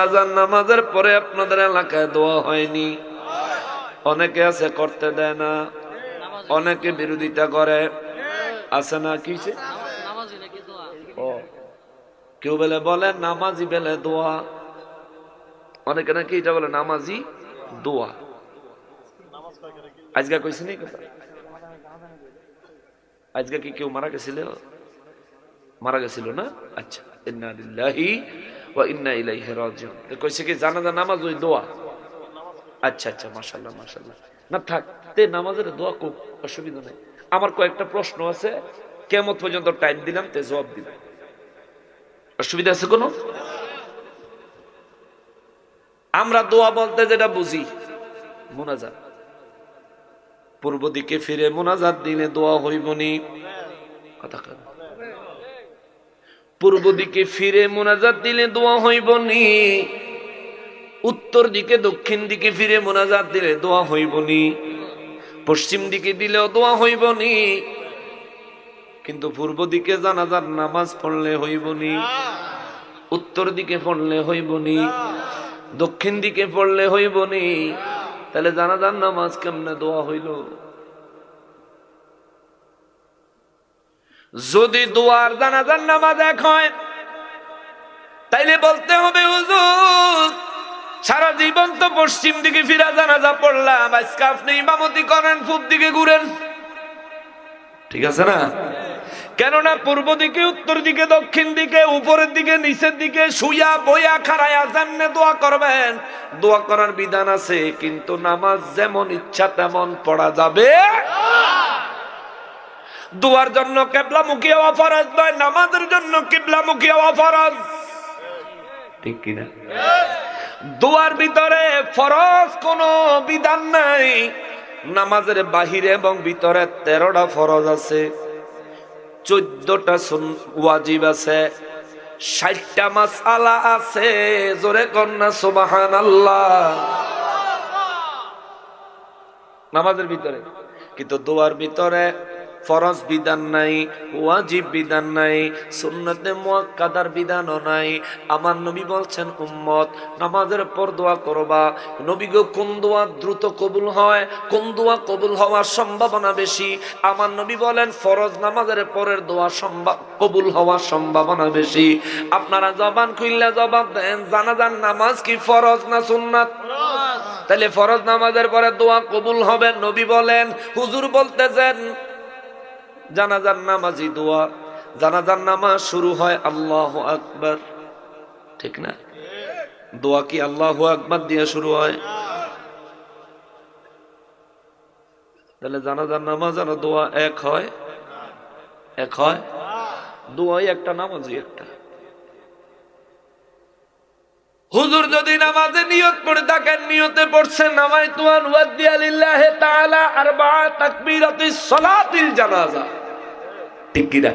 আযান নামাজের পরে আপনাদের এলাকায় দোয়া হয়নি? অনেকে আছে করতে দেয় না, অনেকে বিরোধিতা করে, আছে না? কিছে কেউ বলে নামাজি বেলে দোয়া, অনেকে নাকি এটা বলে নামাজি দোয়া। আজকে কইছে নি কথা? আজকে কি কেউ মারা গেছিল? মারা গেছিল না? আচ্ছা, ইন্না লিল্লাহি ওয়া ইন্না ইলাইহি রাজিউন। কইছে কি জানাজা নামাজ ওই দোয়া? আচ্ছা আচ্ছা, মাশাআল্লাহ মাশাআল্লাহ। না থাকতে নামাজের দোয়া খুব অসুবিধা নেই। আমার কয়েকটা প্রশ্ন আছে, কিয়ামত পর্যন্ত টাইম দিলাম, তে জবাব দিবেন। অসুবিধা আছে কোনো? আমরা দোয়া বলতে যেটা বুঝি মুনাজাত। পূর্ব দিকে ফিরে মুনাজাত দিলে দোয়া হইবনি? কথা কন। পূর্ব দিকে ফিরে মুনাজাত দিলে দোয়া হইবনি? উত্তর দিকে দক্ষিণ দিকে ফিরে মুনাজাত দিলে দোয়া হইবনি? পশ্চিম দিকে দিলেও দোয়া হইবনি, কিন্তু পূর্ব দিকে জানাজার নামাজ পড়লে হইবনি, উত্তর দিকে পড়লে হইবনি, দক্ষিণ দিকে পড়লে হইবনি। তাহলে জানাজার নামাজ কেমনে দোয়া হইল? যদি দোয়ার জানাজার নামাজ এক হয়, তাইলে বলতে হবে হুজুর সারা জীবন তো পশ্চিম দিকে ফিরা জানাজা পড়লাম, আজকে আপনি ইমামতি করেন পূব দিকে ঘুরেন। ঠিক আছে না? কেননা পূর্ব দিকে, উত্তর দিকে, দক্ষিণ দিকে, উপরের দিকে, নিচের দিকে, শুয়া বইয়া খাড়ায়া যেমনে দোয়া করবেন, দোয়া করার বিধান আছে, কিন্তু নামাজ যেমন ইচ্ছা তেমন পড়া যাবে। দোয়ার জন্য কিবলামুখী হওয়া ফরজ নয়, নামাজের জন্য কিবলামুখী হওয়া ফরজ। ঠিক কিনা? দোয়ার ভিতরে ফরজ কোনো বিধান নাই। নামাজের বাহিরে এবং ভিতরে 13টা ফরজ আছে, 14টা ওয়াজিব আছে, 60টা মাসআলা আছে। জোরে কন্না সুবহানাল্লাহ। নামাজের ভিতরে, কিন্তু দোয়ার ভিতরে ফরজ বিধান নাই, ওয়াজিব বিধান নাই, সুন্নতে মুআক্কাদার বিধানও নাই। আমার নবী বলছেন উম্মত নামাজের পর দোয়া করবা। নবী গো কোন দোয়া দ্রুত কবুল হয়, কোন দোয়া কবুল হওয়ার সম্ভাবনা বেশি? আমার নবী বলেন ফরজ নামাজের পরের দোয়া কবুল হওয়ার সম্ভাবনা বেশি। আপনারা জবান খুললে জবাব দেন, জানাজার নামাজ কি ফরজ না সুন্নাত? তাহলে ফরজ নামাজের পরে দোয়া কবুল হবে। নবী বলেন, হুজুর বলতেছেন জানাজার নামাজি দোয়া, জানাজার নামাজ শুরু হয় আল্লাহু আকবার। ঠিক না? দোয়া কি আল্লাহু আকবার দিয়ে শুরু হয়? তাহলে জানাজার নামাজ আর দোয়া এক হয়? এক হয়? দোয়াই একটা, নামাজই একটা। হুজুর যদি নামাজে নিয়ত পড়ে থাকেন, নিয়তে পড়ছেন নামাইতু আন ওয়াদ্দিয়া লিল্লাহি তাআলা আরবাআ তাকবীরাতিস সালাতিল জানাজা। ঠিক কি না?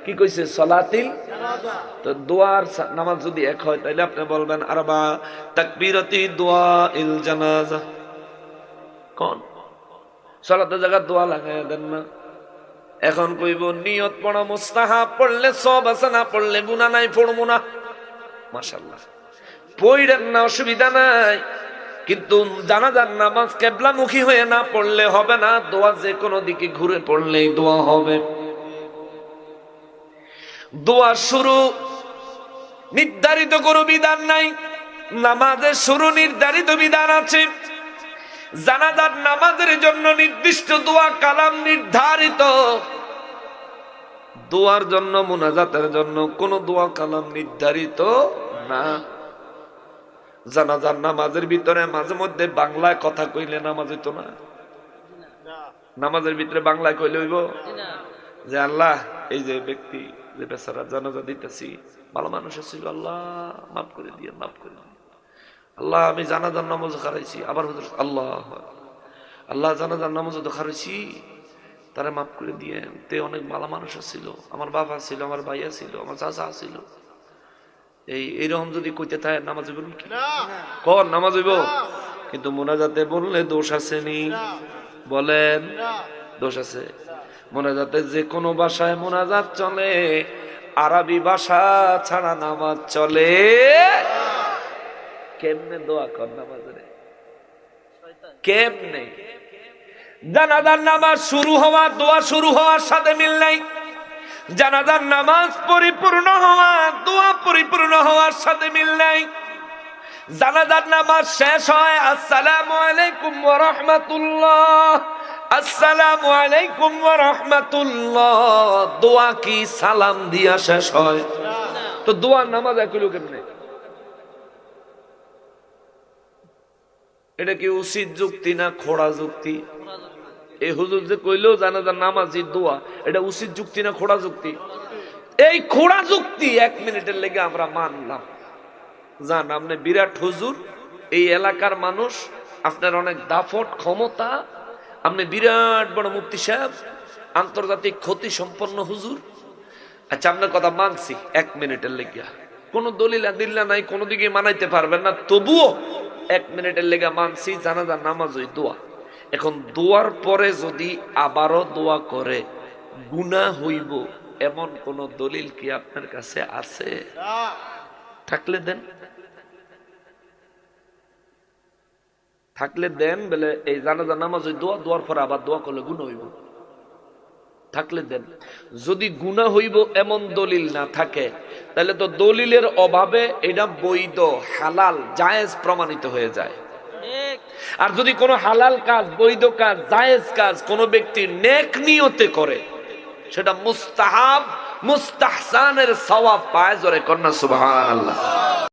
কি কইছে? সালাতিল জানাজা। তো দোয়ার নামাজ যদি এক হয়, তাহলে আপনি বলবেন আরবাআ তাকবীরাতি দুআইল জানাজা। কোন সালাতের জায়গা দোয়া লাগায় দেন না। এখন কইব নিয়ত পড়া মুস্তাহাব, পড়লে সওয়াব আছে, না পড়লে গুনাহ নাই, পড়বো না। মাশাআল্লাহ, পড়েন না, অসুবিধা নাই, কিন্তু জানাজার নামাজ কিবলামুখী হয়ে না পড়লে হবে না। দোয়া যে কোনো দিকে ঘুরে পড়লেই দোয়া হবে। দোয়া শুরু নির্ধারিত কোনো বিধান নাই, নামাজের শুরু নির্ধারিত বিধান আছে। জানাজার নামাজের জন্য নির্দিষ্ট দোয়া কালাম নির্ধারিত। দোয়ার জন্য, মুনাজাতের জন্য কোনো দোয়া কালাম নির্ধারিত না। জানাজার নামাজের ভিতরে মাঝে মধ্যে বাংলায় কথা কইলে নামাজ হইতো না? নামাজের ভিতরে বাংলায় কইলে হইব যে আল্লাহ এই যে ব্যক্তি যে বেচারা জানাজা দিতেছি ভালো মানুষ ছিল, আল্লাহ মাফ করে দিয়ে, মাফ করে দিয়ে। আল্লাহ আমি জানাজার নামাজ খারাইছি, আবার আল্লাহ আল্লাহ জানাজার নামাজ তো খারাইছি, তারা মাফ করে দিয়ে। তে অনেক ভালো মানুষ ছিল, আমার বাবা ছিল, আমার ভাইয়া ছিল, আমার চাচা ছিল। এইরকম যদি কইতে থাকে নামাজ হইব কি? কোন নামাজ হইব? কিন্তু মোনাজাতে বললে দোষ আছে নি? বলেন দোষ আছে। মোনাজাতে যে কোনো ভাষায় মোনাজাত চলে, আরবি ভাষা ছাড়া নামাজ চলে কেমনে দোয়া কর নামাজে, কেমনে? জানাজার নামাজ শুরু হওয়া দোয়া শুরু হওয়ার সাথে মিল নাই। জানাজার নামাজ পরিপূর্ণ হওয়া দোয়া পরিপূর্ণ হওয়ার সাথে মিল নাই। জানাজার নামাজ শেষ হয় আসসালামু আলাইকুম ওয়া রাহমাতুল্লাহ, আসসালামু আলাইকুম ওয়া রাহমাতুল্লাহ, দোয়া কি সালাম দিয়া শেষ হয়? তো দোয়ার নামাজ একইলো কেমনে? এটা কি উচিত যুক্তি না খোড়া যুক্তি? এই হুজুর যে কইলো জানাজার নামাজি দোয়া, এটা উচিত যুক্তি না খোড়া যুক্তি? এই খোড়া যুক্তি 1 মিনিটের লেগে আমরা মানলাম। জান আপনি বিরাট হুজুর, এই এলাকার মানুষ, আপনার অনেক দাফট ক্ষমতা, আপনি বিরাট বড় মুফতি সাহেব, আন্তর্জাতিক খ্যাতি সম্পন্ন হুজুর। আচ্ছা আপনার কথা মানছি 1 মিনিটের লেগে, কোন দলিল আদিল্লা নাই, কোনো দিকে মানাইতে পারবেন না, তবুও 1 মিনিটের লেগে মানছি জানাজার নামাজ ওই দোয়া। এখন দোয়ার পরে যদি আবারও দোয়া করে গুনাহ হইব এমন কোন দলিল কি আপনার কাছে আছে? থাকলে দেন, থাকলে দেন। বলে এই জানাজার নামাজ ওই দোয়া, দোয়ার পরে আবার দোয়া করলে গুনাহ হইব, থাকলে দেন। যদি গুনাহ হইব এমন দলিল না থাকে, তাহলে তো দলিলের অভাবে এটা বৈধ হালাল জায়েজ প্রমাণিত হয়ে যায়। আর যদি কোনো হালাল কাজ, বৈধ কাজ, জায়েজ কাজ কোন ব্যক্তি নেক নিয়তে করে, সেটা মুস্তাহাব মুস্তাহসানের সওয়াব পায়। জোরে কন্যা সুবহানাল্লাহ।